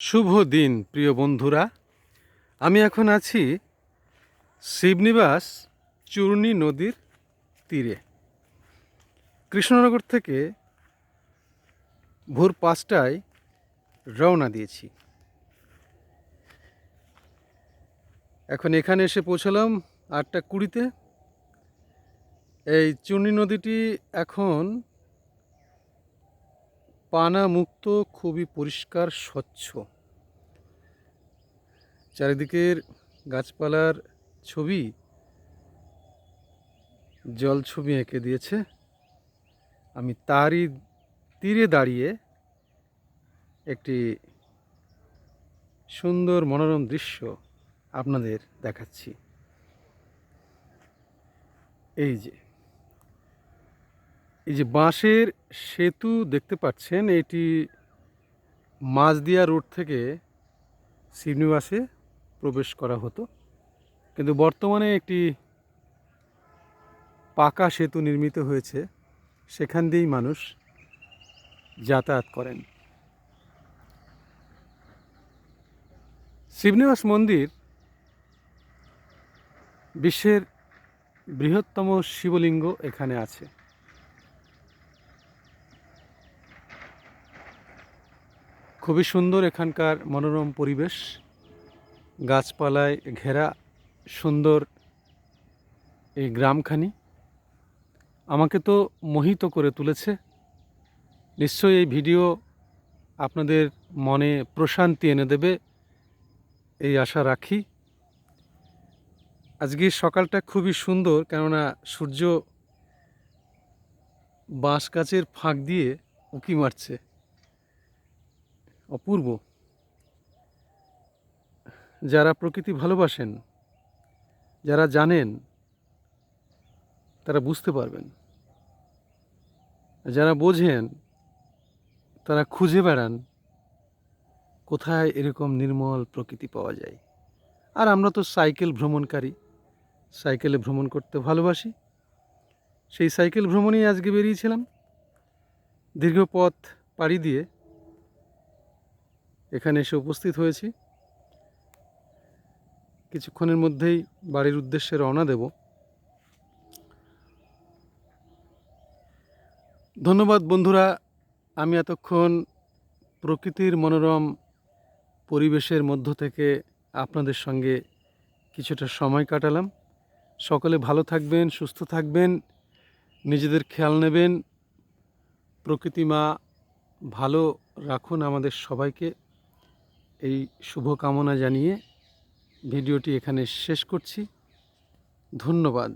শুভ দিন প্রিয় বন্ধুরা। আমি এখন আছি শিবনিবাস চূর্ণী নদীর তীরে। কৃষ্ণনগর থেকে ভোর 5টায় রওনা দিয়েছি। এখন এখানে এসে পৌঁছলাম 8টা 20-তে। এই চূর্ণী নদীটি এখন পানা মুক্ত, খুবই পরিষ্কার স্বচ্ছ। চারিদিকের গাছপালার ছবি জল ছবি এঁকে দিয়েছে। আমি তারই তীরে দাঁড়িয়ে একটি সুন্দর মনোরম দৃশ্য আপনাদের দেখাচ্ছি। এই যে বাঁশের সেতু দেখতে পাচ্ছেন, এটি মাঝদিয়া রোড থেকে শিবনিবাসে প্রবেশ করা হতো, কিন্তু বর্তমানে একটি পাকা সেতু নির্মিত হয়েছে, সেখান দিয়েই মানুষ যাতায়াত করেন। শিবনিবাস মন্দির বিশ্বের বৃহত্তম শিবলিঙ্গ এখানে আছে। খুবই সুন্দর এখানকার মনোরম পরিবেশ, গাছপালায় ঘেরা সুন্দর এই গ্রামখানি আমাকে তো মোহিত করে তুলেছে। নিশ্চয়ই এই ভিডিও আপনাদের মনে প্রশান্তি এনে দেবে, এই আশা রাখি। আজকের সকালটা খুবই সুন্দর, কেননা সূর্য বাঁশ গাছের ফাঁক দিয়ে উঁকি মারছে। অপূর্ব। যারা প্রকৃতি ভালোবাসেন, যারা জানেন, তারা বুঝতে পারবেন। যারা বোঝেন, তারা খুঁজে বেড়ান কোথায় এরকম নির্মল প্রকৃতি পাওয়া যায়। আর আমরা তো সাইকেল ভ্রমণকারী, সাইকেলে ভ্রমণ করতে ভালোবাসি। সেই সাইকেল ভ্রমণেই আজকে বেরিয়েছিলাম। দীর্ঘ পথ পাড়ি দিয়ে এখানে এসে উপস্থিত হয়েছি। কিছুক্ষণের মধ্যেই বাড়ির উদ্দেশ্যে রওনা দেব। ধন্যবাদ বন্ধুরা। আমি এতক্ষণ প্রকৃতির মনোরম পরিবেশের মধ্য থেকে আপনাদের সঙ্গে কিছুটা সময় কাটালাম। সকলে ভালো থাকবেন, সুস্থ থাকবেন, নিজেদের খেয়াল নেবেন। প্রকৃতি মা ভালো রাখুন আমাদের সবাইকে, এই শুভকামনা জানিয়ে ভিডিওটি এখানে শেষ করছি। ধন্যবাদ।